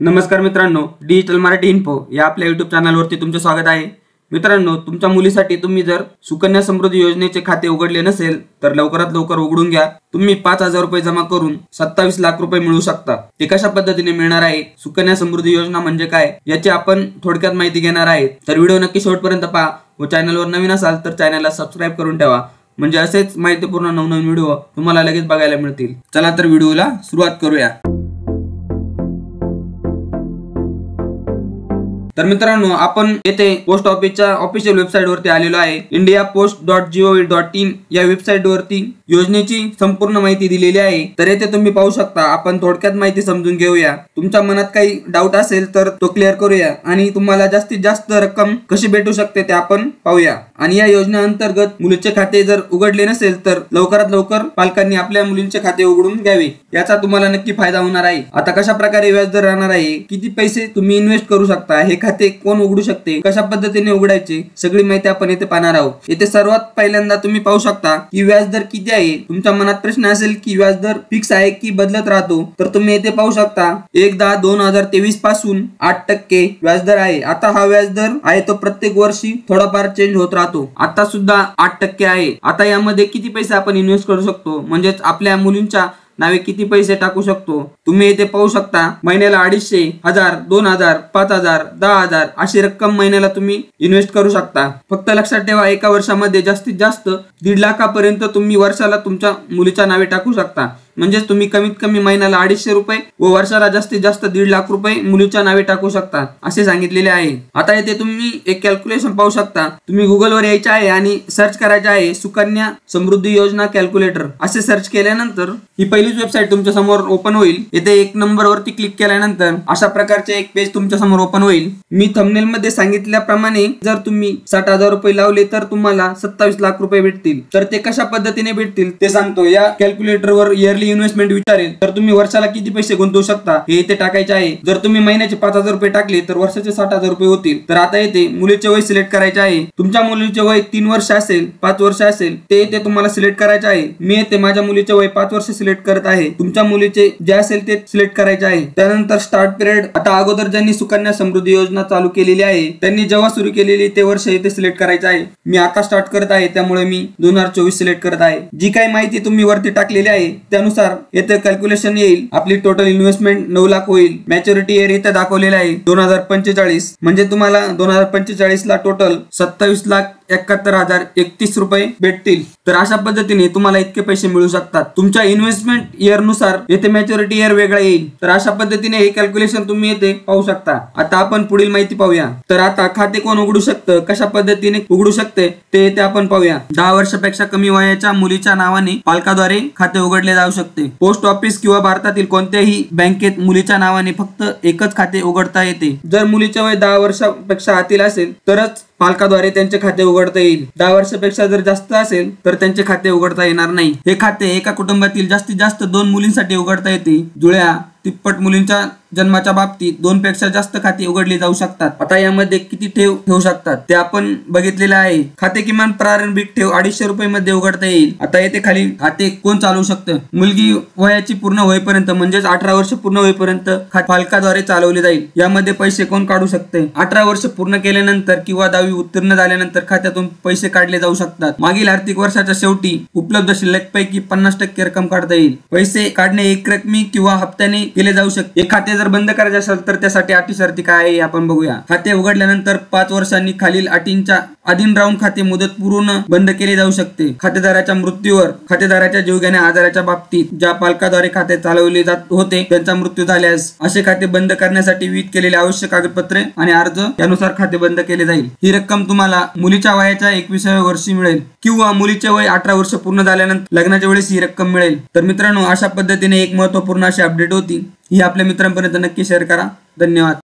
नमस्कार मित्रांनो, digital Marathi info या आपल्या YouTube चॅनलवरती तुमचे स्वागत आहे। मित्रांनो, तुमच्या मुलीसाठी तुम्ही जर सुकन्या समृद्धी योजनेचे खाते उघडले नसेल तर लवकरात लवकर उघडून घ्या। तुम्ही 5,000 रुपये जमा करून 27 लाख रुपये मिळवू शकता। ते कशा पद्धतीने मिळणार आहे, सुकन्या समृद्धी योजना म्हणजे काय याची आपण थोडक्यात माहिती घेणार आहे। तर व्हिडिओ नक्की शेवटपर्यंत पहा व चॅनलवर नवीन असाल तर चॅनलला सबस्क्राइब करून ठेवा, म्हणजे असेच माहितीपूर्ण नवनवीन व्हिडिओ तुम्हाला लगेच बघायला मिळतील। चला तर व्हिडिओला सुरुवात करूया। तर मित्रांनो, आपण येथे पोस्ट ऑफिसच्या ऑफिशियल वेबसाईट वरती आलेलो आहे। indiapost.gov.in या वेबसाईट वरती योजनेची संपूर्ण माहिती दिलेली आहे। तर येथे तुम्ही पाहू शकता। आपण थोडक्यात माहिती समजून घेऊया। तुमच्या मनात काही डाऊट असेल तर तो क्लिअर करूया आणि तुम्हाला जास्तीत जास्त रक्कम कशी भेटू शकते ते आपण पाहूया। आणि या योजनेअंतर्गत मुलीचे खाते जर उघडले नसेल तर लवकरात लवकर पालकांनी आपल्या मुलींचे खाते उघडून घ्यावे, याचा तुम्हाला नक्की फायदा होणार आहे। आता कशा प्रकारे व्याजदर राहणार आहे, किती पैसे तुम्ही इन्व्हेस्ट करू शकता, हे खाते कोण उघडू शकते, कशा पद्धतीने उघडायचे, सगळी माहिती आपण येथे पाहणार आहोत। येथे सर्वात पहिल्यांदा तुम्ही पाहू शकता की व्याजदर किती आहे। तुमच्या मनात प्रश्न असेल की व्याजदर फिक्स आहे की बदलत राहतो, तर तुम्ही येथे पाहू शकता 1/10/2023 पासून 8% व्याजदर आहे। आता हा व्याजदर आहे तो प्रत्येक वर्षी थोडाफार चेंज होत राहतो। आता सुद्धा 8% आहे। आता यामध्ये किती पैसे आपण इन्व्हेस्ट करू शकतो, म्हणजेच आपल्या मुलींच्या नावे किती पैसे टाकू शकतो, तुम्ही येथे पाहू शकता। महिन्याला 250, 1000, 2000, 5000, 10000 अशी रक्कम महिन्याला तुम्ही इन्व्हेस्ट करू शकता। फक्त लक्षात ठेवा, एका वर्षामध्ये जास्तीत जास्त 1.5 लाखापर्यंत तुम्ही वर्षाला तुमच्या मुलीच्या नावे टाकू शकता। म्हणजे तुम्ही कमीत कमी महिन्याला 250 रुपये व वर्षाला जास्तीत जास्त 1.5 लाख रुपये मुलीच्या नावे टाकू शकता असे सांगितलेले आहे। आता येथे तुम्ही एक कॅल्क्युलेशन पाहू शकता। तुम्ही गुगलवर यायचे आहे आणि सर्च करायचे आहे सुकन्या समृद्धी योजना कॅल्क्युलेटर असे सर्च केल्यानंतर ही पहिलीच वेबसाईट तुमच्या समोर ओपन होईल। येथे 1 नंबर वरती क्लिक केल्यानंतर अशा प्रकारचे एक पेज तुमच्या समोर ओपन होईल। मी थंबनेल मध्ये सांगितल्याप्रमाणे जर तुम्ही 60,000 रुपये लावले तर तुम्हाला 27 लाख रुपये भेटतील। तर ते कशा पद्धतीने भेटतील ते सांगतो। या कॅल्क्युलेटरवर इयरली इन्व्हेस्टमेंट विचारेल तर तुम्ही वर्षाला किती पैसे गुंतवू शकता हे इथे टाकायचे आहे। जर तुम्ही महिन्याचे 5,000 रुपये टाकले तर वर्षाचे 60,000 रुपये होतील। तर आता येथे मुलीचे वय सिलेक्ट करायचे आहे। तुमच्या मुलीचे वय 3 वर्ष असेल, 5 वर्ष असेल, ते येथे तुम्हाला सिलेक्ट करायचे आहे। मी येथे माझ्या मुलीचे वय 5 वर्ष सिलेक्ट करत आहे। तुमच्या मुलीचे जे असेल ते सिलेक्ट करायचे आहे। त्यानंतर स्टार्ट पिरियड, आता अगोदर ज्यांनी सुकन्या समृद्धी योजना चालू केलेली आहे त्यांनी जेव्हा सुरू केलेली ते वर्ष इथे सिलेक्ट करायचे आहे। मी आता स्टार्ट करत आहे त्यामुळे मी 2024 सिलेक्ट करत आहे। जी काही माहिती तुम्ही वरती टाकलेली आहे त्यानुसार येथे कॅल्क्युलेशन येईल। आपली टोटल इन्व्हेस्टमेंट 9 लाख होईल। मॅच्युरिटी इयर इथे दाखवलेला आहे 2045, म्हणजे तुम्हाला 2045 ला टोटल 27,71,031 रुपये भेटतील। तर अशा पद्धतीने तुम्हाला इतके पैसे मिळू शकतात। तुमच्या इन्व्हेस्टमेंट इयर नुसार येथे मॅच्युरिटी इयर वेगळा येईल। तर अशा पद्धतीने हे कॅल्क्युलेशन तुम्ही येथे पाहू शकता। आता आपण पुढील माहिती पाहूया। तर आता खाते कोण उघडू शकतं, कशा पद्धतीने उघडू शकते ते येथे आपण पाहूया। 10 वर्षापेक्षा कमी वयाच्या मुलीच्या नावाने पालकाद्वारे खाते उघडले जाऊ शकते। पोस्ट ऑफिस किंवा भारतातील कोणत्याही बँकेत मुलीच्या नावाने फक्त एकच खाते उघडता येते। जर मुलीचे वय 10 वर्षापेक्षा आतील असेल तरच पालकाद्वारे त्यांचे खाते उघडता येईल। 10 वर्षापेक्षा जर जास्त असेल तर त्यांचे खाते उघडता येणार नाही। हे खाते एका कुटुंबातील जास्तीत जास्त 2 मुलींसाठी उघडता येते। जुळ्या तिप्पट मुलींच्या जन्माच्या बाबतीत 2 पेक्षा जास्त खाते उघडली जाऊ शकतात। आता यामध्ये किती ठेव ठेवू शकतात ते आपण बघितलेले आहे। खाते किमान प्रारंभिक ठेव 250 रुपये मध्ये उघडता येईल। आता येथे खाली खाते कोण चालवू शकतं, मुलगी वयाची पूर्ण होईपर्यंत म्हणजेच 18 वर्ष पूर्ण होईपर्यंत पालकाद्वारे चालवले जाईल। यामध्ये पैसे कोण काढू शकते, 18 वर्ष पूर्ण केल्यानंतर किंवा 10वी उत्तीर्ण झाल्यानंतर खात्यातून पैसे काढले जाऊ शकतात। मागील आर्थिक वर्षाच्या शेवटी उपलब्ध शिल्लकपैकी 50% रक्कम काढता येईल। पैसे काढणे एकरकमी किंवा हप्त्याने केले जाऊ शकते। हे खाते जर बंद करायचे असेल तर त्यासाठी अटी शर्ती काय आहे आपण बघूया। खाते उघडल्यानंतर 5 वर्षांनी खालील अटींच्या अधीन राहून खाते मुदतपूर्व बंद केले जाऊ शकते। खातेदाराच्या मृत्यूवर, खातेदाराच्या जीवघेण्या आजाराच्या बाबतीत, ज्या पालकाद्वारे खाते चालवले जात होते त्यांचा मृत्यू झाल्यास असे खाते बंद करण्यासाठी विहित केलेले आवश्यक कागदपत्रे आणि अर्ज यानुसार खाते बंद केले जाईल। ही रक्कम तुम्हाला मुलीच्या वयाच्या 21व्या वर्षी मिळेल किंवा मुलीचे वय 18 वर्ष पूर्ण झाल्यानंतर लग्नाच्या वेळेस ही रक्कम मिळेल। तर मित्रांनो, अशा पद्धतीने एक महत्त्वपूर्ण अशी अपडेट होती। ही आपल्या मित्रांपर्यंत नक्की शेअर करा। धन्यवाद।